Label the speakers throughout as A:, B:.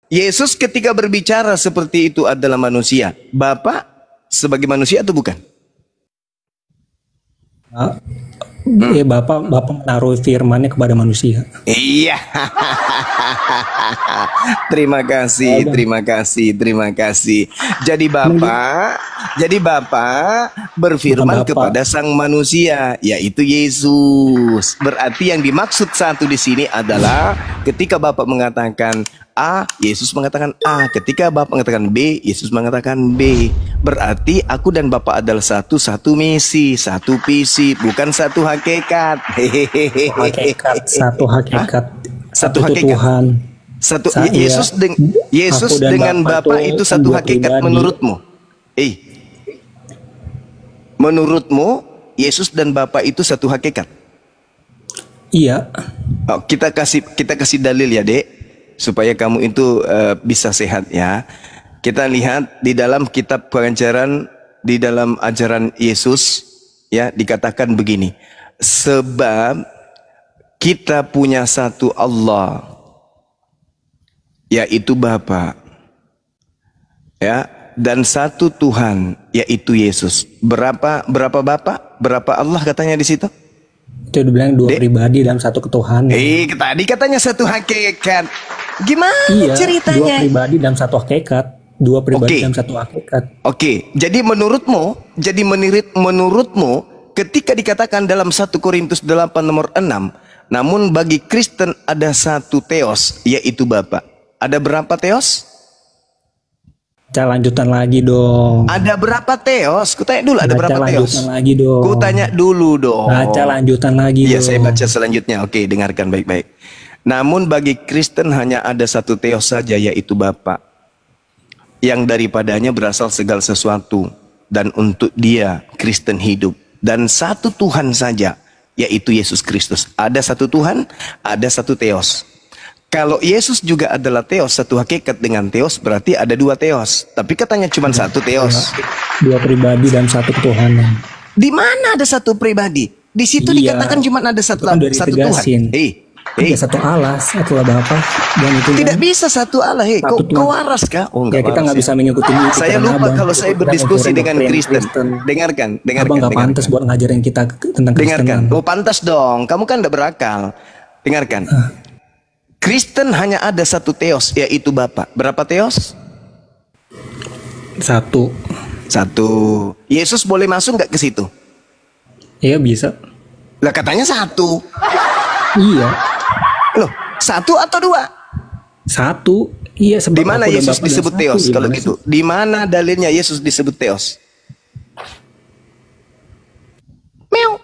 A: Yesus ketika berbicara seperti itu adalah manusia. Bapa sebagai manusia atau bukan?
B: Bapak menaruh firman-Nya kepada manusia.
A: Iya. Terima kasih. Jadi Bapak berfirman kepada sang manusia, yaitu Yesus. Berarti yang dimaksud satu di sini adalah ketika Bapak mengatakan A, Yesus mengatakan A. Ketika Bapak mengatakan B, Yesus mengatakan B. Berarti aku dan Bapak adalah satu misi, satu visi, bukan satu hakikat.
B: Satu hakikat. Tuhan.
A: Yesus dengan Bapa itu satu hakikat menurutmu? Menurutmu Yesus dan Bapa itu satu hakikat?
B: Iya.
A: Oh, kita kasih dalil ya, Dek, supaya kamu itu bisa sehat ya. Kita lihat di dalam kitab pengajaran, di dalam ajaran Yesus ya, dikatakan begini. Sebab kita punya satu Allah, yaitu Bapa, ya, dan satu Tuhan, yaitu Yesus. Berapa Bapa? Berapa Allah katanya di situ?
B: Itu dibilang dua pribadi dalam satu ketuhanan.
A: Tadi katanya satu hakikat. Gimana ceritanya?
B: Dua pribadi dalam satu hakikat. Dua pribadi dalam satu hakikat.
A: Jadi menurutmu, ketika dikatakan dalam 1 Korintus 8 nomor 6, namun bagi Kristen ada satu Theos, yaitu Bapa. Ada berapa Theos?
B: Lanjutan lagi dong.
A: Ada berapa Theos? Kutanya dulu, ada berapa Theos?
B: Lanjutan lagi dong.
A: Kutanya dulu dong.
B: Baca lanjutan lagi dong.
A: Iya, saya baca selanjutnya. Oke, dengarkan baik-baik. Namun bagi Kristen hanya ada satu Theos saja, yaitu Bapa, yang daripadanya berasal segala sesuatu, dan untuk Dia Kristen hidup. Dan satu Tuhan saja, yaitu Yesus Kristus. Ada satu Tuhan, ada satu Theos. Kalau Yesus juga adalah Theos, satu hakikat dengan Theos, berarti ada dua Theos. Tapi katanya cuma satu Theos.
B: Dua pribadi dalam satu ketuhanan.
A: Di mana ada satu pribadi? Di situ dikatakan cuma ada satu Tuhan.
B: Ada satu Allah, satu Bapa, dan itu
A: tidak bisa satu Allah. Kau waras kah? Oh, enggak,
B: kita nggak bisa mengikuti itu.
A: Saya lupa kalau saya berdiskusi dengan Kristen. Dengarkan.
B: Abang nggak pantas buat ngajarin kita tentang Kristen.
A: Dengarkan. Oh, pantas dong. Kamu kan udah berakal. Dengarkan. Kristen hanya ada satu Theos, yaitu Bapa. Berapa Theos?
B: Satu.
A: Yesus boleh masuk nggak ke situ?
B: Iya, bisa.
A: Lah katanya satu.
B: Iya.
A: Loh, satu atau dua?
B: Satu. Iya, sebab
A: di mana Yesus disebut Theos kalau gitu? Di mana dalilnya Yesus disebut Theos? Meow.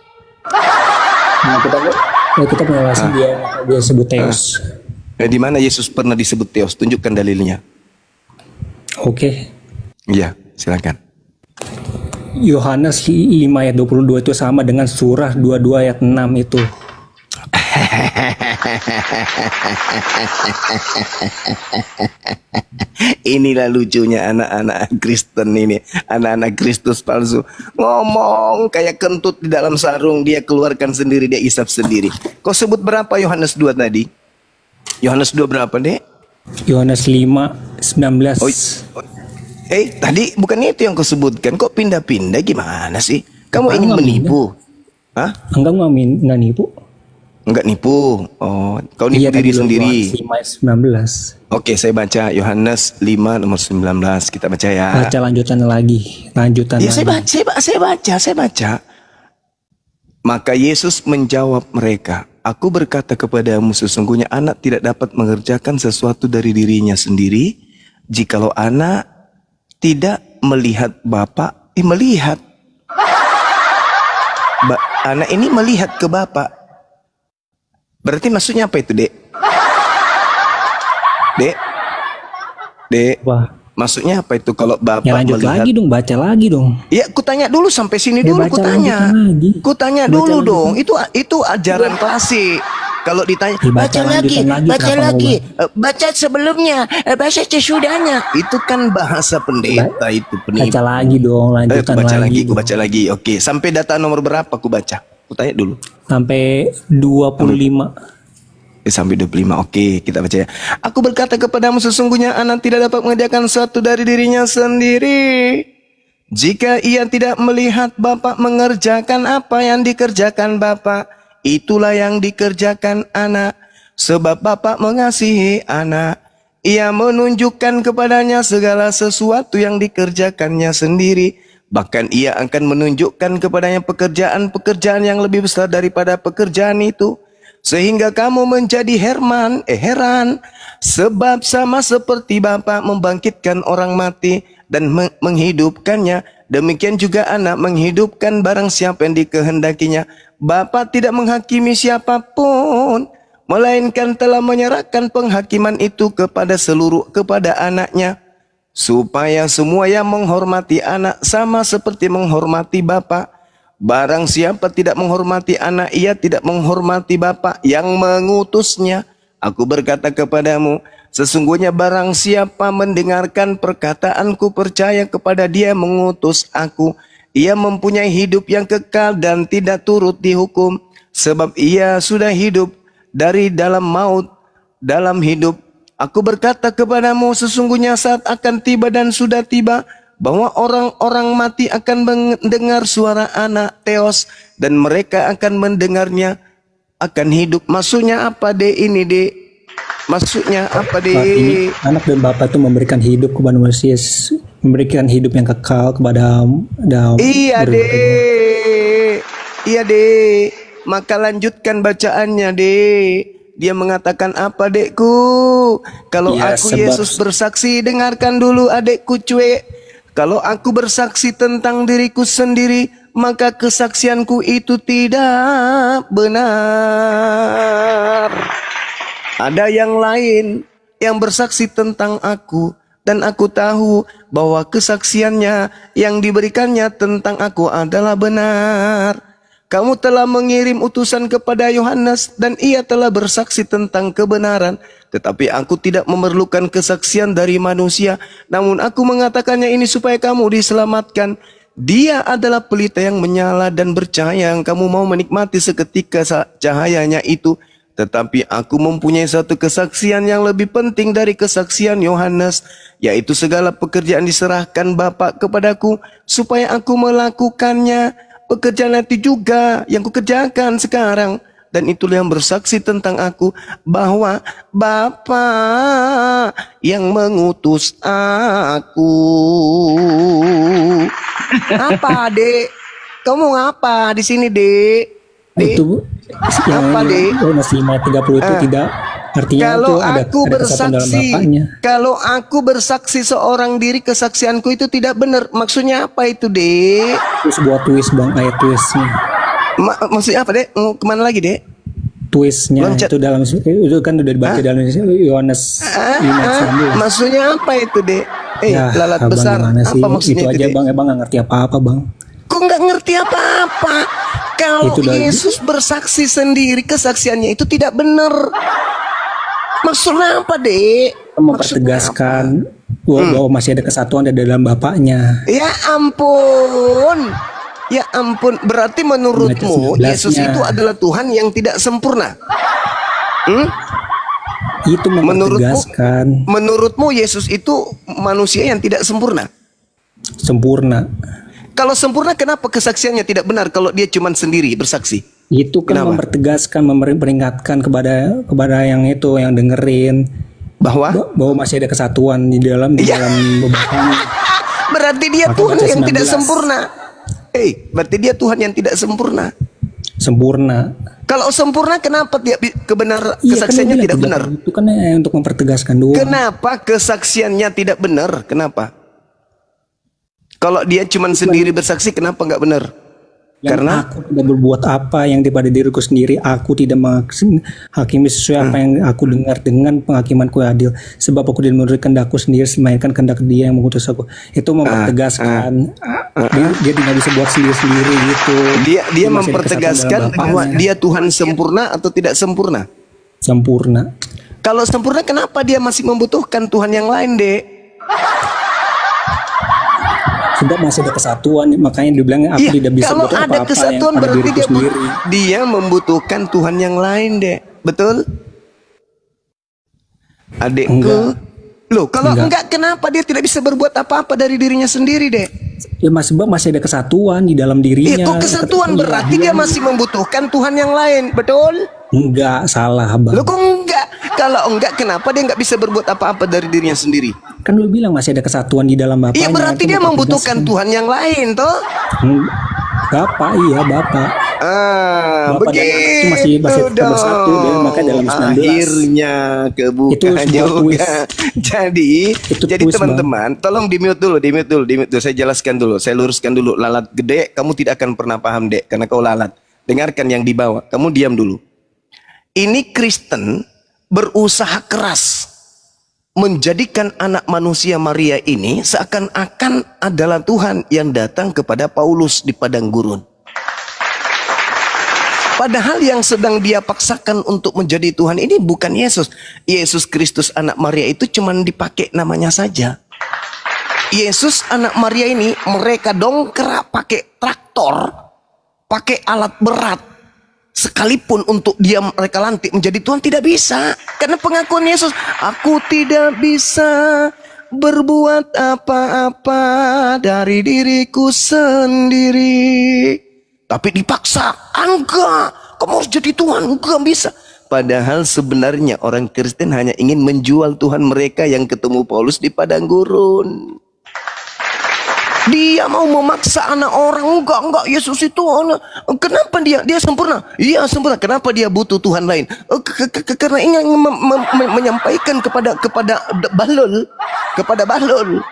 B: Nah, kita penjelasan dia sebut Theos.
A: Di mana Yesus pernah disebut Theos? Tunjukkan dalilnya.
B: Oke.
A: Iya, silakan.
B: Yohanes 5 ayat 22 itu sama dengan surah 22 ayat 6 itu.
A: Inilah lucunya anak-anak Kristen ini, anak-anak Kristus palsu. Ngomong kayak kentut di dalam sarung, dia keluarkan sendiri, dia isap sendiri. Kau sebut berapa Yohanes 2 tadi? Yohanes 2 berapa, Dek?
B: Yohanes 5 19.
A: Tadi bukan itu yang kau sebutkan. Kok pindah-pindah gimana sih? Kamu ingin menipu? Hah?
B: Enggak nipu.
A: Enggak nipu. Oh, kau nipu diri sendiri.
B: 5:19.
A: Oke, saya baca Yohanes 5 nomor 19. Kita baca ya.
B: Baca lanjutan lagi.
A: Saya baca. Maka Yesus menjawab mereka, "Aku berkata kepadamu, sesungguhnya anak tidak dapat mengerjakan sesuatu dari dirinya sendiri, jikalau anak tidak melihat Bapa, melihat. Anak ini melihat ke Bapa." Berarti maksudnya apa itu, Dek? Dek.
B: Wah.
A: Maksudnya apa itu kalau Bapak
B: lanjut
A: melihat?
B: Baca lagi dong.
A: Ya, kutanya dulu sampai sini dulu, kutanya dulu dong. Itu ajaran klasik. Kalau ditanya, baca lagi, baca sebelumnya, baca sesudahnya. Itu kan bahasa pendeta itu penipu.
B: Baca lagi dong, lanjutan
A: Aku baca lagi. Oke, sampai data nomor berapa aku baca? Aku tanya dulu.
B: Sampai 25.
A: sampai 25. Oke, kita baca ya. Aku berkata kepadamu, sesungguhnya anak tidak dapat mengerjakan sesuatu dari dirinya sendiri jika ia tidak melihat Bapa mengerjakan apa yang dikerjakan Bapa. Itulah yang dikerjakan anak, sebab Bapa mengasihi anak. Ia menunjukkan kepadanya segala sesuatu yang dikerjakannya sendiri. Bahkan ia akan menunjukkan kepadanya pekerjaan-pekerjaan yang lebih besar daripada pekerjaan itu. Sehingga kamu menjadi heran. Sebab sama seperti Bapa membangkitkan orang mati dan menghidupkannya, demikian juga anak menghidupkan barang siapa yang dikehendakinya. Bapa tidak menghakimi siapapun, melainkan telah menyerahkan penghakiman itu kepada anaknya, supaya semua yang menghormati anak sama seperti menghormati Bapa. Barang siapa tidak menghormati anak, ia tidak menghormati Bapa yang mengutusnya. Aku berkata kepadamu, sesungguhnya barang siapa mendengarkan perkataanku, percaya kepada dia yang mengutus aku, ia mempunyai hidup yang kekal dan tidak turut dihukum, sebab ia sudah hidup dari dalam maut dalam hidup. Aku berkata kepadamu, sesungguhnya saat akan tiba dan sudah tiba, bahwa orang-orang mati akan mendengar suara anak Theos, dan mereka akan mendengarnya akan hidup. Maksudnya apa dek ini dek? Maksudnya apa dek?
B: Ini anak dan Bapa itu memberikan hidup kepada manusia, memberikan hidup yang kekal kepada
A: Iya dek. Iya dek. Maka lanjutkan bacaannya dek. Dia mengatakan apa dekku? Kalau
B: Ya,
A: aku Yesus bersaksi, dengarkan dulu adekku cuek. Kalau aku bersaksi tentang diriku sendiri, maka kesaksianku itu tidak benar. Ada yang lain yang bersaksi tentang aku, dan aku tahu bahwa kesaksiannya yang diberikannya tentang aku adalah benar. Kamu telah mengirim utusan kepada Yohanes, dan ia telah bersaksi tentang kebenaran. Tetapi aku tidak memerlukan kesaksian dari manusia, namun aku mengatakannya ini supaya kamu diselamatkan. Dia adalah pelita yang menyala dan bercahaya yang kamu mau menikmati seketika cahayanya itu. Tetapi aku mempunyai satu kesaksian yang lebih penting dari kesaksian Yohanes, yaitu segala pekerjaan diserahkan Bapa kepadaku, supaya aku melakukannya. Pekerjaan itu juga yang kukerjakan sekarang, dan itulah yang bersaksi tentang aku, bahwa Bapa yang mengutus aku. Apa dek? Kamu ngapa di sini dek? Dek?
B: Itu
A: Apa dek?
B: masih 30 itu tidak artinya
A: Kalau
B: itu ada kesatuan dalam Bapaknya.
A: kalau aku bersaksi seorang diri, kesaksianku itu tidak benar. Maksudnya apa itu dek?
B: Itu sebuah twist bang, ayat twistnya.
A: Maksudnya apa dek? Mau kemana lagi dek?
B: Twistnya
A: Loncat.
B: itu dalam itu kan udah dibaca dalam Yohanes 5:19.
A: Maksudnya apa itu dek?
B: Ya,
A: Lalat
B: abang
A: besar.
B: gimana sih?
A: Apa maksudnya
B: Itu aja
A: Dek?
B: bang, abang nggak ngerti apa-apa bang.
A: Kok nggak ngerti apa-apa? Kalau
B: Itu dari-
A: Yesus bersaksi sendiri, kesaksiannya itu tidak benar. Maksudnya apa dek?
B: Mempertegaskan bahwa masih ada kesatuan di dalam Bapaknya.
A: Ya ampun. Ya ampun. Berarti menurutmu
B: Ayat 19-nya.
A: Yesus itu adalah Tuhan yang tidak sempurna.
B: Itu mempertegaskan
A: Menurutmu Yesus itu manusia yang tidak sempurna.
B: sempurna.
A: Kalau sempurna, kenapa kesaksiannya tidak benar kalau dia cuma sendiri bersaksi?
B: Itu kan
A: Kenapa?
B: mempertegaskan, memperingatkan kepada yang itu yang dengerin
A: Bahwa
B: bahwa masih ada kesatuan di dalam
A: Iya.
B: Bapaknya.
A: berarti dia
B: Maka
A: Tuhan
B: baca
A: yang tidak
B: 19.
A: sempurna. Berarti dia Tuhan yang tidak sempurna.
B: Sempurna.
A: Kalau sempurna, kenapa dia
B: Iya,
A: kesaksiannya
B: kan
A: tidak benar?
B: Itu kan untuk mempertegaskan doang.
A: Kenapa kesaksiannya tidak benar? Kenapa? Kalau dia cuma sendiri bersaksi, kenapa nggak benar? Karena
B: Aku tidak berbuat apa yang daripada diriku sendiri, aku tidak menghakimi sesuai apa yang aku dengar, dengan penghakimanku yang adil, sebab aku tidak menurut kehendakku sendiri, melainkan kehendak Dia yang mengutus aku. Itu mempertegaskan dia tidak bisa buat sendiri gitu.
A: dia
B: Masih ada kesatuan
A: mempertegaskan
B: dalam
A: bahwa
B: Bapaknya.
A: dia Tuhan sempurna atau tidak sempurna.
B: Sempurna.
A: Kalau sempurna, kenapa dia masih membutuhkan Tuhan yang lain, Dek?
B: Sebab masih ada kesatuan, makanya dibilang aku tidak bisa
A: kalau
B: buat
A: ada
B: apa-apa
A: kesatuan
B: yang pada
A: berarti
B: diriku sendiri.
A: dia membutuhkan Tuhan yang lain, Dek. Betul? Adikku. Loh, kalau enggak kenapa dia tidak bisa berbuat apa-apa dari dirinya sendiri, Dek?
B: Ya sebab masih ada kesatuan di dalam dirinya.
A: Itu kesatuan berarti dia masih membutuhkan Tuhan yang lain, betul?
B: Enggak, salah Bang.
A: Loh kok enggak? Kalau enggak kenapa dia enggak bisa berbuat apa-apa dari dirinya sendiri?
B: Kan lu bilang masih ada kesatuan di dalam Bapaknya.
A: Iya berarti dia membutuhkan Tuhan yang lain, toh?
B: Bapak, iya Bapak. Bapak
A: Begitu
B: masih bersatu deh, makanya dalam 19.
A: Akhirnya kebuka
B: itu
A: juga. Jadi
B: twist,
A: teman-teman, tolong di mute dulu. Saya jelaskan dulu, saya luruskan dulu. Lalat gede, kamu tidak akan pernah paham, Dek, karena kau lalat. Dengarkan yang di bawah, kamu diam dulu. Ini Kristen berusaha keras menjadikan anak manusia Maria ini seakan-akan adalah Tuhan yang datang kepada Paulus di padang gurun. Padahal yang sedang dia paksakan untuk menjadi Tuhan ini bukan Yesus. Yesus Kristus anak Maria itu cuma dipakai namanya saja. Yesus anak Maria ini mereka dongkrak pakai traktor, pakai alat berat. Sekalipun untuk dia mereka lantik menjadi Tuhan tidak bisa. Karena pengakuan Yesus, aku tidak bisa berbuat apa-apa dari diriku sendiri. Tapi dipaksa, enggak, kamu harus jadi Tuhan, enggak bisa. Padahal sebenarnya orang Kristen hanya ingin menjual Tuhan mereka yang ketemu Paulus di padang gurun. Dia mau memaksa anak orang, enggak Yesus itu kenapa dia sempurna? Iya sempurna. Kenapa dia butuh Tuhan lain? Karena ingin menyampaikan kepada Bahlul,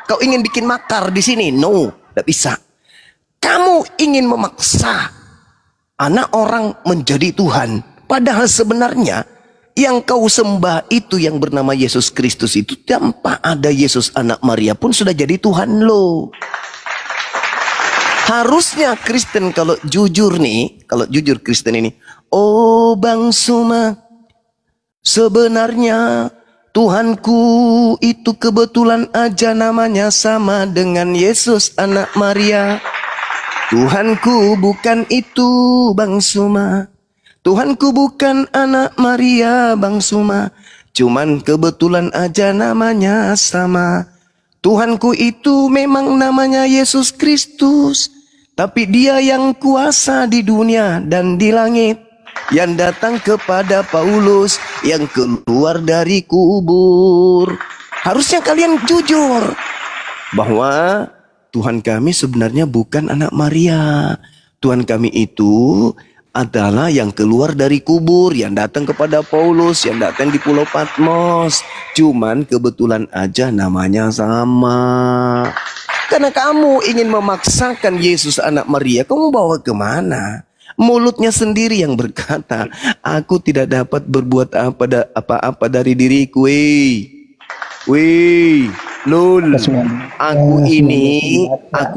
A: kau ingin bikin makar di sini? No, tidak bisa. Kamu ingin memaksa anak orang menjadi Tuhan, padahal sebenarnya yang kau sembah itu yang bernama Yesus Kristus itu tanpa ada Yesus anak Maria pun sudah jadi Tuhan lo. Harusnya Kristen kalau jujur Kristen ini, oh Bang Suma, sebenarnya Tuhanku itu kebetulan aja namanya sama dengan Yesus anak Maria. Tuhanku bukan itu Bang Suma, Tuhanku bukan anak Maria Bang Suma, cuman kebetulan aja namanya sama. Tuhanku itu memang namanya Yesus Kristus, tapi dia yang kuasa di dunia dan di langit, yang datang kepada Paulus yang keluar dari kubur. Harusnya kalian jujur bahwa Tuhan kami sebenarnya bukan anak Maria. Tuhan kami itu adalah yang keluar dari kubur, yang datang kepada Paulus, yang datang di Pulau Patmos. Cuman kebetulan aja namanya sama. Karena kamu ingin memaksakan Yesus anak Maria, kamu bawa kemana? Mulutnya sendiri yang berkata, aku tidak dapat berbuat apa-apa dari diriku. Wih, Lul, aku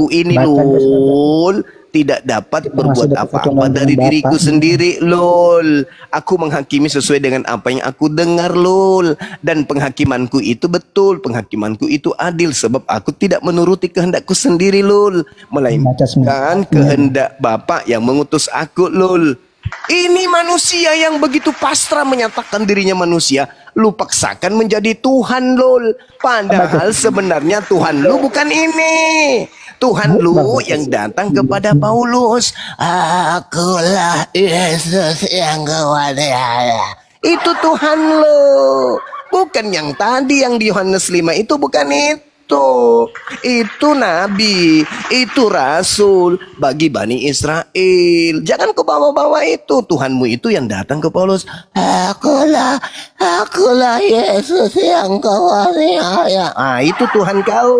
A: ini Lul tidak dapat berbuat apa-apa dari diriku sendiri, Lul. Aku menghakimi sesuai dengan apa yang aku dengar, Lul. Dan penghakimanku itu betul, penghakimanku itu adil, sebab aku tidak menuruti kehendakku sendiri, Lul, melainkan kehendak Bapa yang mengutus aku, Lul. Ini manusia yang begitu pasrah menyatakan dirinya manusia, lu paksakan menjadi Tuhan, Lul. Padahal sebenarnya Tuhan lu bukan ini. Tuhan lu yang datang kepada Paulus, akulah Yesus yang kuaniaya. Itu Tuhan lu, bukan yang tadi yang di Yohanes 5 itu, bukan itu. Itu nabi, itu rasul bagi Bani Israel. Jangan kau bawa-bawa itu. Tuhanmu itu yang datang ke Paulus, akulah Yesus yang kau aniaya. Itu Tuhan kau.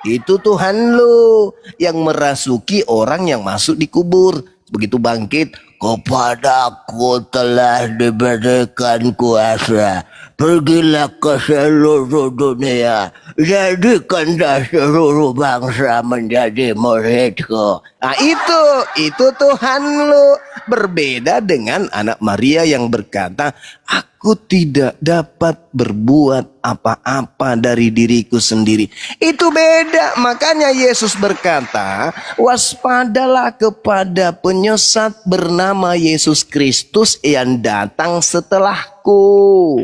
A: Itu Tuhan lu yang merasuki orang yang masuk di kubur. Begitu bangkit, kepadaku telah diberikan kuasa, pergilah ke seluruh dunia, jadikanlah seluruh bangsa menjadi muridku. Itu Tuhan lu. Berbeda dengan anak Maria yang berkata, aku tidak dapat berbuat apa-apa dari diriku sendiri. Itu beda. Makanya Yesus berkata, waspadalah kepada penyesat bernama Yesus Kristus yang datang setelahku.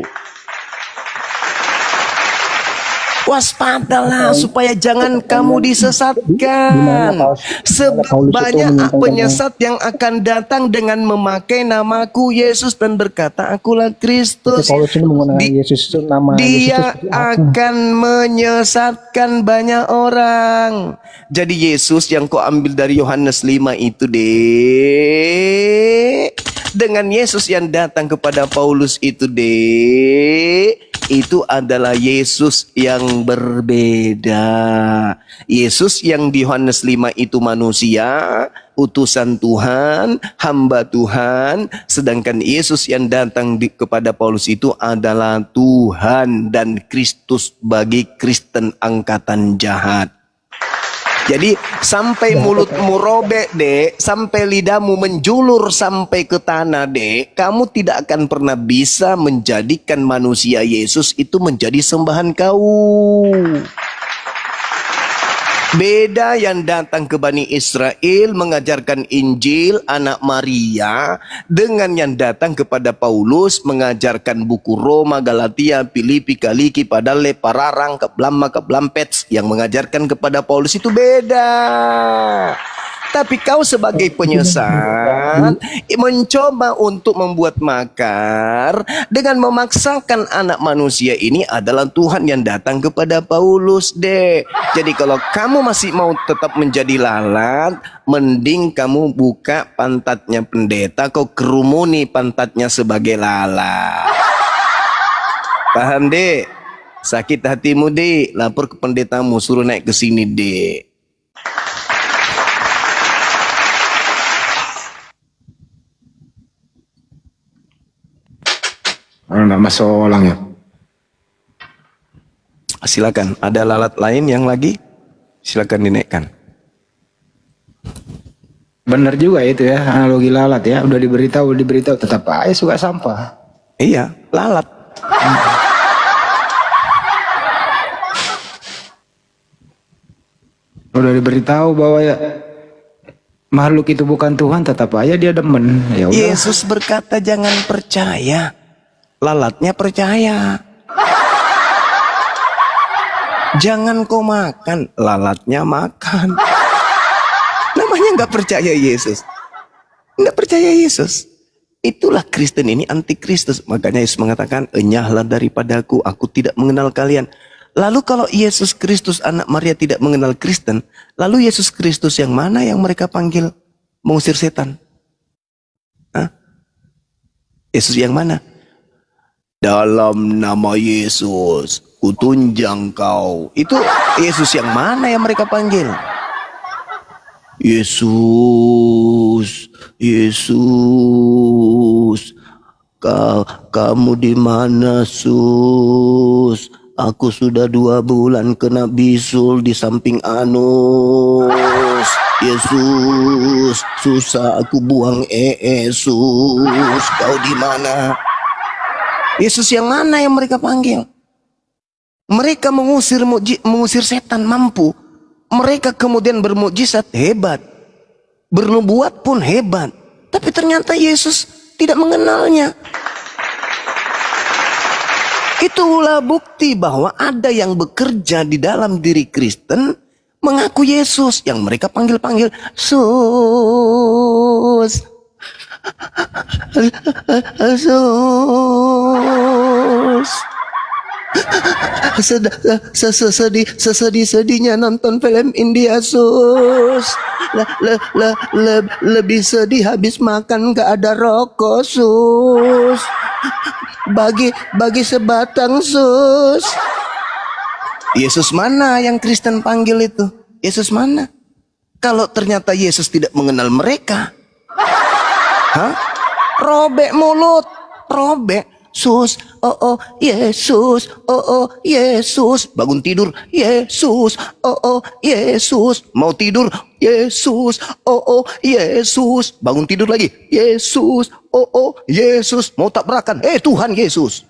A: Waspadalah supaya jangan kamu
B: Di mana
A: disesatkan. Sebab
B: Paulus itu
A: banyak
B: menyampaikan
A: penyesat yang akan datang dengan memakai namaku Yesus dan berkata, akulah Kristus.
B: Paulus ini menggunakan
A: Di-
B: Yesus itu, nama Yesus itu
A: Dia
B: seperti apa?
A: akan menyesatkan banyak orang. Jadi Yesus yang kau ambil dari Yohanes 5 itu dek, dengan Yesus yang datang kepada Paulus itu dek, itu adalah Yesus yang berbeda. Yesus yang di Yohanes 5 itu manusia, utusan Tuhan, hamba Tuhan. Sedangkan Yesus yang datang kepada Paulus itu adalah Tuhan dan Kristus bagi Kristen angkatan jahat. Jadi sampai mulutmu robek dek, sampai lidahmu menjulur sampai ke tanah dek, kamu tidak akan pernah bisa menjadikan manusia Yesus itu menjadi sembahan kau. Beda yang datang ke Bani Israel mengajarkan Injil anak Maria dengan yang datang kepada Paulus mengajarkan buku Roma, Galatia, Filipi, Kaliki, Padale, Pararang, Keblama, Keblampets yang mengajarkan kepada Paulus itu beda. Tapi kau sebagai penyesat mencoba untuk membuat makar dengan memaksakan anak manusia ini adalah Tuhan yang datang kepada Paulus deh. Jadi kalau kamu masih mau tetap menjadi lalat, mending kamu buka pantatnya pendeta, kau kerumuni pantatnya sebagai lalat. Paham dek? Sakit hatimu dek, lapor ke pendetamu, suruh naik ke sini dek.
C: Enggak masuk orang ya.
A: Silakan, ada lalat lain yang lagi? Silakan dinaikkan.
C: Benar juga itu ya, analogi lalat ya. Udah diberitahu tetap aja suka sampah.
A: Iya, lalat.
C: Udah diberitahu bahwa ya makhluk itu bukan Tuhan, tetap aja dia demen. Ya udah.
A: Yesus berkata jangan percaya. Lalatnya percaya. Jangan kau makan, lalatnya makan. Namanya nggak percaya Yesus. Nggak percaya Yesus. Itulah Kristen ini antikristus. Makanya Yesus mengatakan, enyahlah daripadaku, aku tidak mengenal kalian. Lalu kalau Yesus Kristus anak Maria tidak mengenal Kristen, lalu Yesus Kristus yang mana yang mereka panggil mengusir setan? Hah? Yesus yang mana? Dalam nama Yesus, kutunjang kau. Itu Yesus yang mana yang mereka panggil? Yesus, Yesus, kamu di mana, Sus? Aku sudah 2 bulan kena bisul di samping anus. Yesus, susah aku buang Yesus. Kau di mana? Yesus yang mana yang mereka panggil? Mereka mengusir setan mampu. Mereka kemudian bermukjizat hebat. Bernubuat pun hebat. Tapi ternyata Yesus tidak mengenalnya. Itulah bukti bahwa ada yang bekerja di dalam diri Kristen mengaku Yesus yang mereka panggil-panggil Sus. Sus. Sedihnya nonton film India, Sus. Lebih sedih habis makan gak ada rokok, Sus. Bagi sebatang, Sus. Yesus mana yang Kristen panggil itu? Yesus mana? Kalau ternyata Yesus tidak mengenal mereka, hah? Robek mulut, robek. Sus, oh Yesus, oh Yesus. Bangun tidur, Yesus, oh Yesus. Mau tidur, Yesus, oh Yesus. Bangun tidur lagi, Yesus, oh Yesus. Mau tabrakan, Tuhan Yesus.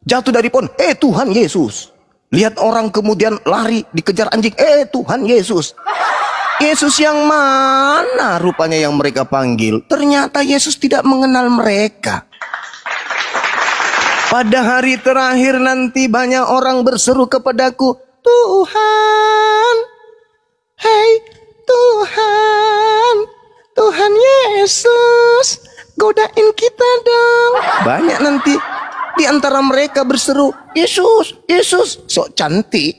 A: Jatuh dari pohon, Tuhan Yesus. Lihat orang kemudian lari dikejar anjing, Tuhan Yesus. Yesus yang mana rupanya yang mereka panggil? Ternyata Yesus tidak mengenal mereka. Pada hari terakhir nanti banyak orang berseru kepadaku, Tuhan, hei Tuhan, Tuhan Yesus, godain kita dong. Banyak nanti di antara mereka berseru, Yesus, Yesus, sok cantik.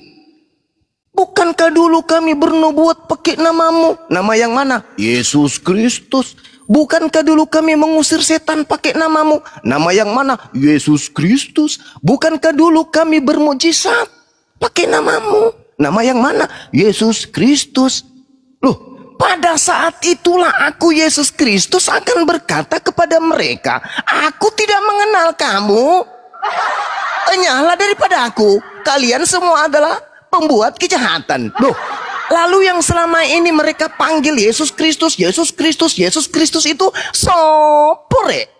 A: Bukankah dulu kami bernubuat pakai namamu? Nama yang mana? Yesus Kristus. Bukankah dulu kami mengusir setan pakai namamu? Nama yang mana? Yesus Kristus. Bukankah dulu kami bermujizat pakai namamu? Nama yang mana? Yesus Kristus. Loh, pada saat itulah aku Yesus Kristus akan berkata kepada mereka, aku tidak mengenal kamu. Enyahlah daripada aku. Kalian semua adalah pembuat kejahatan. Loh, lalu yang selama ini mereka panggil Yesus Kristus, Yesus Kristus, Yesus Kristus itu sopore.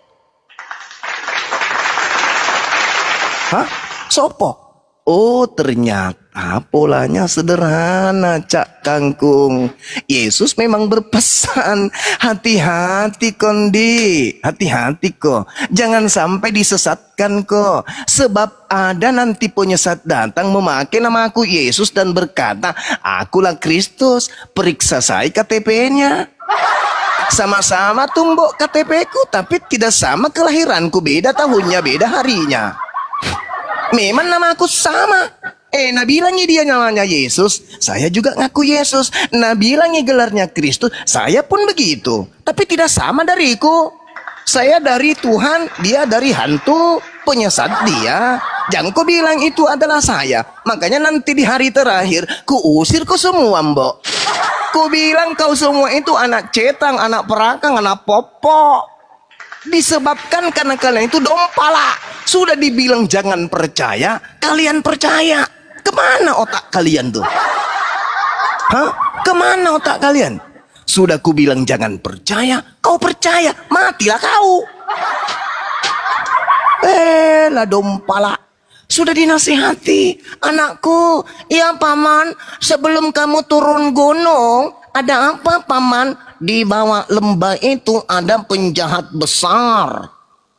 A: Hah? Sopo? Oh, ternyata polanya sederhana, Cak Kangkung. Yesus memang berpesan, hati-hati kondi, hati-hati kok. Jangan sampai disesatkan kok. Sebab ada nanti penyesat datang memakai nama aku Yesus dan berkata, akulah Kristus, periksa saya KTP-nya. Sama-sama tumbuk KTP-ku, tapi tidak sama kelahiranku, beda tahunnya, beda harinya. Memang nama aku sama. Nah bilangnya dia namanya Yesus, saya juga ngaku Yesus. Nah bilangnya gelarnya Kristus, saya pun begitu. Tapi tidak sama dariku. Saya dari Tuhan, dia dari hantu, penyesat dia. Jangan kau bilang itu adalah saya. Makanya nanti di hari terakhir, ku usir kau semua, mbok. Ku bilang kau semua itu anak cetang, anak perakang, anak popok. Disebabkan karena kalian itu dompala. Sudah dibilang jangan percaya, kalian percaya. Kemana otak kalian tuh? Hah? Kemana otak kalian? Sudah ku bilang jangan percaya, kau percaya, matilah kau. Lah dompala. Sudah dinasihati, anakku, ya paman, sebelum kamu turun gunung, ada apa paman? Di bawah lembah itu ada penjahat besar.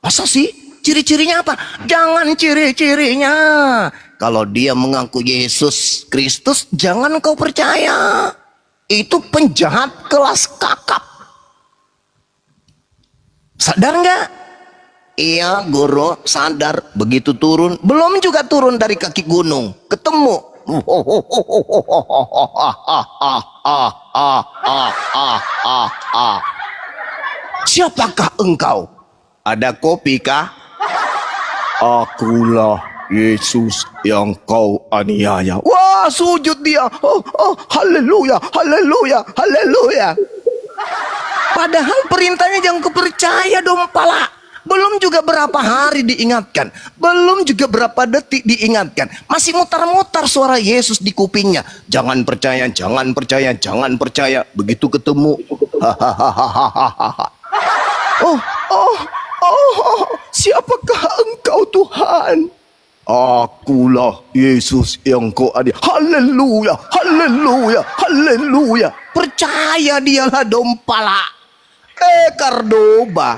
A: Masa sih? Ciri-cirinya apa? Jangan ciri-cirinya. Kalau dia mengaku Yesus Kristus, jangan kau percaya. Itu penjahat kelas kakap. Sadar nggak? Iya, guru, sadar. Begitu turun, belum juga turun dari kaki gunung, ketemu. Siapakah engkau? Ada kopi kah? Akulah Yesus yang kau aniaya. Wah, sujud dia. Haleluya, haleluya, haleluya. Padahal perintahnya jangan kepercaya dompala. Belum juga berapa hari diingatkan, belum juga berapa detik diingatkan, masih mutar-mutar suara Yesus di kupingnya. Jangan percaya, jangan percaya, jangan percaya. Begitu ketemu, siapakah engkau Tuhan? Akulah Yesus yang kau adi. Haleluya, haleluya, haleluya. Percaya dialah dompala. Kardoba,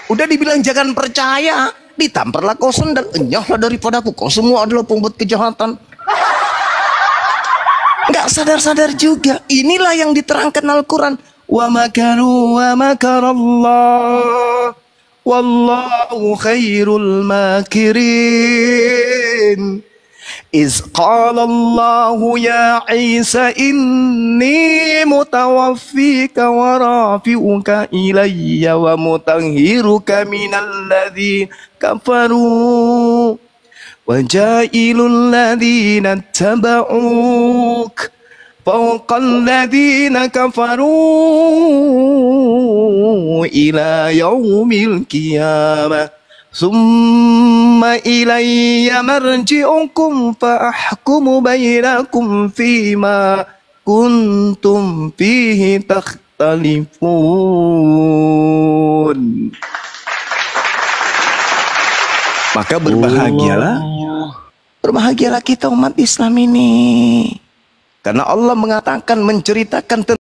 A: udah dibilang jangan percaya, ditamparlah kau sendal, enyahlah daripadaku, kau semua adalah pembuat kejahatan. Nggak sadar-sadar juga. Inilah yang diterangkan Al-Quran. Wa makaru wa makarallah, wallahu khairul makirin. Iz qala Allahu ya Isa inni mutawaffika wa rafi'uka ilayya wa mutahhiruka minal ladzina kafaru wa jailul ladzina taba'uk fawqal ladzina kafaru ila yaumil qiyamah. Summa ilayya marji'ukum fa'ahkumu bainakum fima kuntum fihi takhtalifun. Maka berbahagialah kita umat Islam ini. Karena Allah mengatakan, menceritakan tentang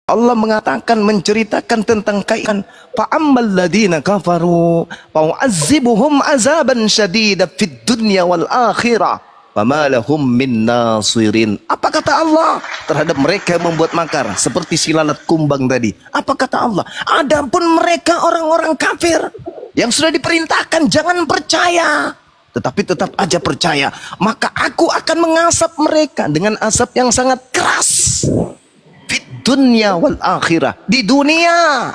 A: Allah mengatakan, menceritakan tentang kaitan fa'ammal ladina kafaru fa'u'azzibuhum azaban syadida fid dunya wal akhirah fama lahum min nasirin. Apa kata Allah terhadap mereka yang membuat makar seperti si lalat kumbang tadi? Apa kata Allah? Adapun mereka orang-orang kafir yang sudah diperintahkan jangan percaya, tetapi tetap aja percaya, maka aku akan mengasap mereka dengan asap yang sangat keras. Fit dunya wal akhirah, di dunia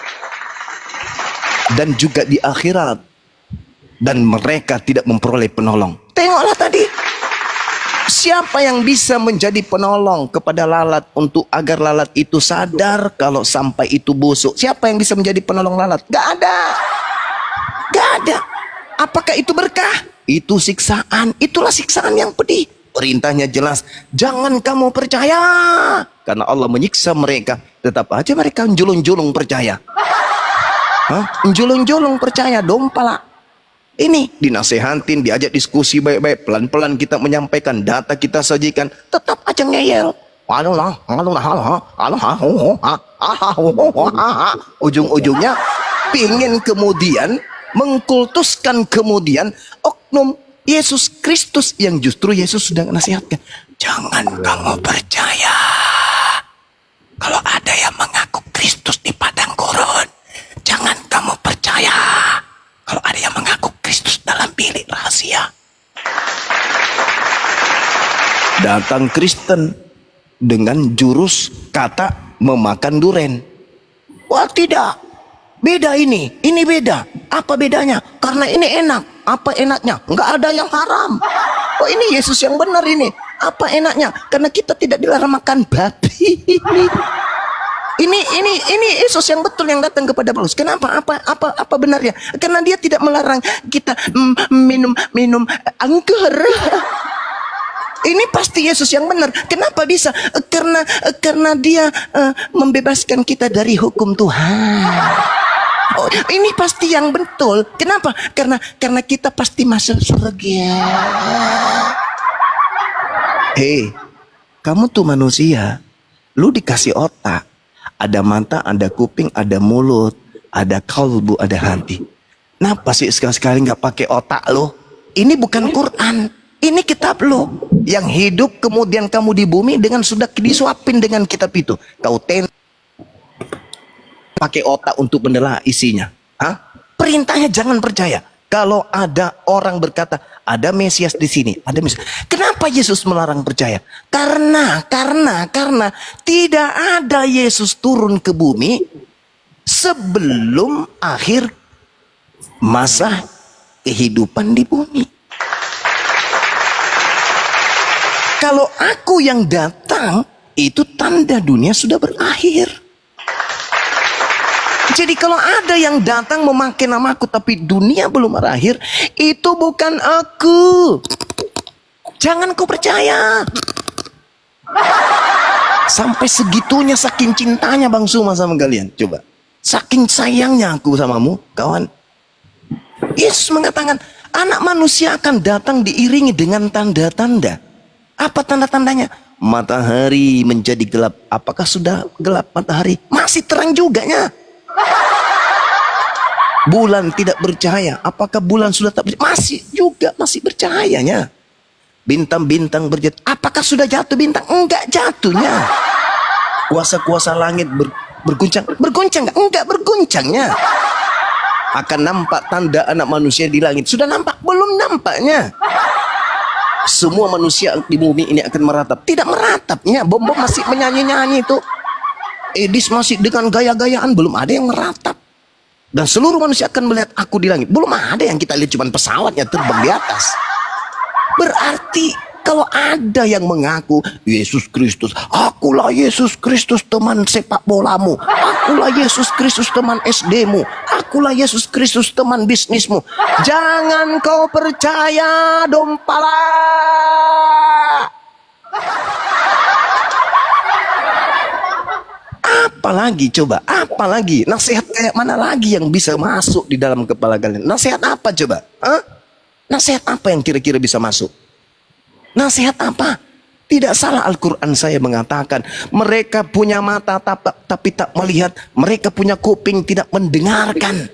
A: dan juga di akhirat, dan mereka tidak memperoleh penolong. Tengoklah tadi, siapa yang bisa menjadi penolong kepada lalat untuk agar lalat itu sadar kalau sampai itu busuk? Siapa yang bisa menjadi penolong lalat? Gak ada, gak ada. Apakah itu berkah? Itu siksaan. Itulah siksaan yang pedih. Perintahnya jelas, jangan kamu percaya, karena Allah menyiksa mereka. Tetap aja mereka julung-julung percaya. Julung-julung percaya, dompala. Ini dinasehatin, diajak diskusi baik-baik, pelan-pelan kita menyampaikan, data kita sajikan, tetap aja ngeyel. Ujung-ujungnya pingin kemudian mengkultuskan kemudian oknum Yesus Kristus yang justru Yesus sudah nasihatkan, jangan kamu percaya kalau ada yang mengaku Kristus di padang gurun. Jangan kamu percaya kalau ada yang mengaku Kristus dalam bilik rahasia. Datang Kristen dengan jurus kata memakan duren. Wah tidak, beda ini beda. Apa bedanya? Karena ini enak. Apa enaknya? Enggak ada yang haram. Oh ini Yesus yang benar ini. Apa enaknya? Karena kita tidak dilarang makan babi. Ini Yesus yang betul yang datang kepada Paulus. Kenapa? Apa benarnya? Karena dia tidak melarang kita minum anggur. Ini pasti Yesus yang benar. Kenapa bisa? Karena dia membebaskan kita dari hukum Tuhan. Oh, ini pasti yang betul. Kenapa? Karena kita pasti masuk surga. Hei, kamu tuh manusia. Lu dikasih otak, ada mata, ada kuping, ada mulut, ada kalbu, ada hati. Kenapa sih sekali-sekali nggak pakai otak lo? Ini bukan Quran, ini kitab lo yang hidup kemudian kamu di bumi dengan sudah disuapin dengan kitab itu. Kau pakai otak untuk menelaah isinya. Perintahnya jangan percaya. Kalau ada orang berkata ada Mesias di sini, ada Mesias. Kenapa Yesus melarang percaya? Karena tidak ada Yesus turun ke bumi sebelum akhir masa kehidupan di bumi. Kalau aku yang datang, itu tanda dunia sudah berakhir. Jadi kalau ada yang datang memakai namaku tapi dunia belum berakhir, itu bukan aku. Jangan kau percaya. Sampai segitunya saking cintanya Bang Suma sama kalian. Coba. Saking sayangnya aku samamu, kawan. Yesus mengatakan, anak manusia akan datang diiringi dengan tanda-tanda. Apa tanda-tandanya? Matahari menjadi gelap. Apakah sudah gelap matahari? Masih terang juganya. Bulan tidak bercahaya. Apakah bulan sudah tak bercahaya? Masih bercahayanya. Bintang-bintang berjatuh. Apakah sudah jatuh bintang? Enggak jatuhnya. Kuasa-kuasa langit berguncang. Berguncang enggak? Enggak berguncangnya. Akan nampak tanda anak manusia di langit. Sudah nampak? Belum nampaknya. Semua manusia di bumi ini akan meratap. Tidak meratapnya. Bom-bom masih menyanyi-nyanyi itu. Edis masih dengan gaya-gayaan. Belum ada yang meratap. Dan seluruh manusia akan melihat aku di langit. Belum ada yang kita lihat cuma pesawatnya terbang di atas. Berarti kalau ada yang mengaku Yesus Kristus, akulah Yesus Kristus teman sepak bolamu, akulah Yesus Kristus teman SD-mu, akulah Yesus Kristus teman bisnismu, jangan kau percaya, dompala. Apalagi coba, apalagi nasihat kayak mana lagi yang bisa masuk di dalam kepala kalian? Nasihat apa coba? Nasihat apa yang kira-kira bisa masuk? Nasihat apa? Tidak salah Al-Quran saya mengatakan mereka punya mata tapi tak melihat, mereka punya kuping tidak mendengarkan,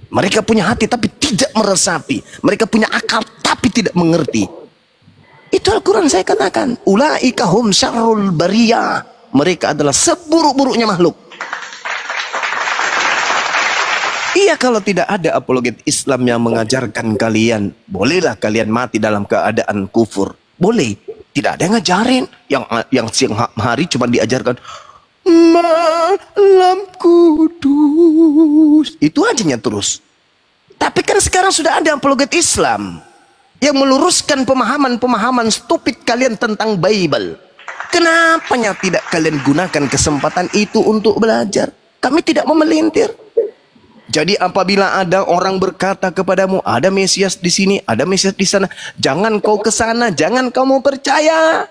A: mereka punya hati tapi tidak meresapi, mereka punya akal tapi tidak mengerti. Itu Al-Quran saya katakan. Ulaika hum syarrul bariyah. Mereka adalah seburuk-buruknya makhluk. Iya, kalau tidak ada apologet Islam yang mengajarkan kalian, bolehlah kalian mati dalam keadaan kufur. Boleh. Tidak ada yang ngajarin. Yang siang hari cuma diajarkan malam kudus. Itu aja terus. Tapi kan sekarang sudah ada apologet Islam yang meluruskan pemahaman-pemahaman stupid kalian tentang Bible. Kenapa tidak kalian gunakan kesempatan itu untuk belajar? Kami tidak memelintir. Jadi apabila ada orang berkata kepadamu, ada Mesias di sini, ada Mesias di sana, jangan kau ke sana, jangan kamu percaya.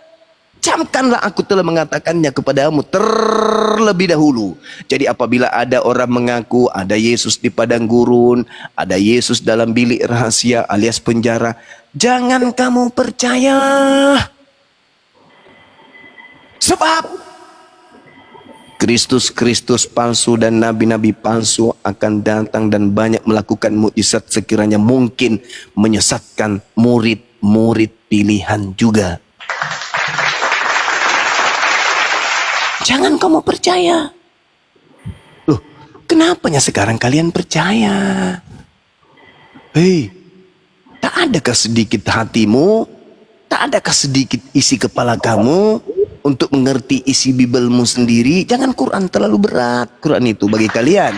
A: Camkanlah aku telah mengatakannya kepadamu terlebih dahulu. Jadi apabila ada orang mengaku ada Yesus di padang gurun, ada Yesus dalam bilik rahasia alias penjara, jangan kamu percaya. Sebab Kristus palsu dan nabi-nabi palsu akan datang dan banyak melakukan mukjizat sekiranya mungkin menyesatkan murid-murid pilihan juga. Jangan kamu percaya. Loh, kenapanya sekarang kalian percaya? Hei, tak adakah sedikit hatimu, tak adakah sedikit isi kepala kamu untuk mengerti isi Bibelmu sendiri? Jangan Quran terlalu berat. Quran itu bagi kalian.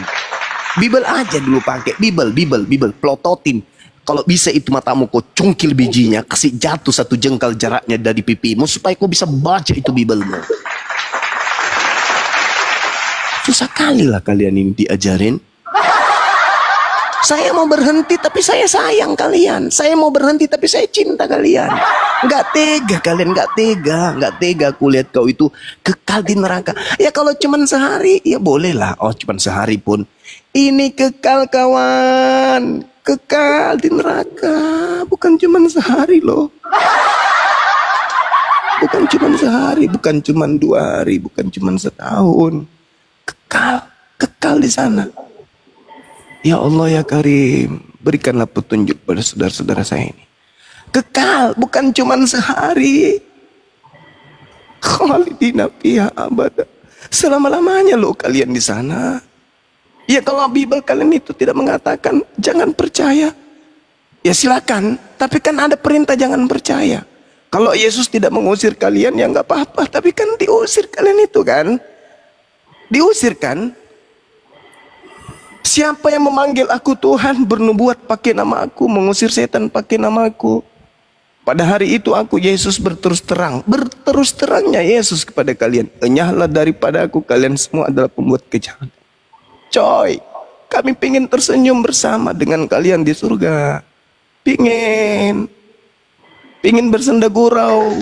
A: Bibel aja dulu pakai. Bibel. Plototin. Kalau bisa itu matamu kau cungkil bijinya. Kasih jatuh 1 jengkal jaraknya dari pipimu. Supaya kau bisa baca itu Bibelmu. Susah kali lah kalian ini diajarin. Saya mau berhenti tapi saya sayang kalian. Saya mau berhenti tapi saya cinta kalian. Nggak tega kalian, nggak tega aku lihat kau itu kekal di neraka. Ya kalau cuman sehari, ya boleh lah. Oh cuman sehari pun. Ini kekal kawan, kekal di neraka. Bukan cuman sehari loh. Bukan cuman sehari, bukan cuman 2 hari, bukan cuman setahun. Kekal di sana. Ya Allah ya Karim, berikanlah petunjuk pada saudara-saudara saya ini. Kekal, bukan cuman sehari. Khalidina fiha abada. Selama-lamanya loh kalian di sana. Ya kalau Bible kalian itu tidak mengatakan jangan percaya, ya silakan. Tapi kan ada perintah jangan percaya. Kalau Yesus tidak mengusir kalian ya nggak apa-apa. Tapi kan diusir kalian itu kan. Diusir kan. Siapa yang memanggil aku Tuhan, bernubuat pakai nama aku, mengusir setan pakai nama aku. Pada hari itu aku Yesus berterus terangnya Yesus kepada kalian, enyahlah daripada aku, kalian semua adalah pembuat kejahatan. Coy, kami pingin tersenyum bersama dengan kalian di surga. Pingin bersenda gurau.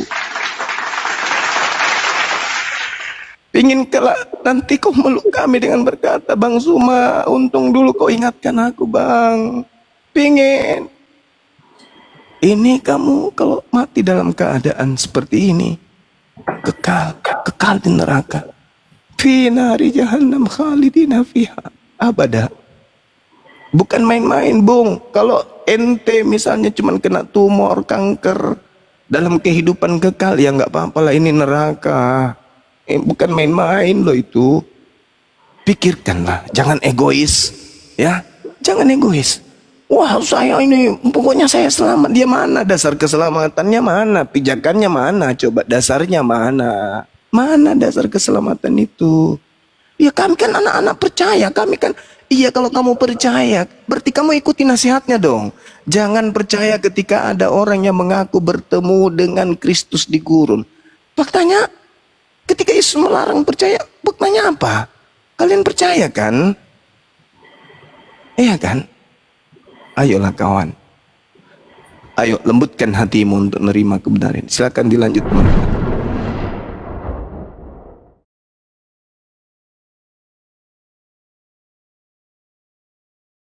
A: Pingin kelak nanti kau meluk kami dengan berkata, Bang Suma, untung dulu kau ingatkan aku Bang. Pingin. Ini kamu kalau mati dalam keadaan seperti ini, kekal di neraka. Fi nari jahannam khalidina fiha abada. Bukan main-main Bung. Kalau ente misalnya cuman kena tumor, kanker, dalam kehidupan kekal ya nggak apa-apa lah, ini neraka. Bukan main-main loh itu. Pikirkanlah, jangan egois, ya, jangan egois. Wah saya ini, pokoknya saya selamat. Dia mana dasar keselamatannya, mana pijakannya, mana coba dasarnya, mana dasar keselamatan itu? Ya kami kan anak-anak percaya, kami kan, iya kalau kamu percaya, berarti kamu ikuti nasihatnya dong. Jangan percaya ketika ada orang yang mengaku bertemu dengan Kristus di gurun. Faktanya, ketika Yesus melarang percaya, buktinya apa? Kalian percaya kan? Iya kan? Ayolah kawan. Ayo lembutkan hatimu untuk menerima kebenaran. Silakan dilanjut teman-teman.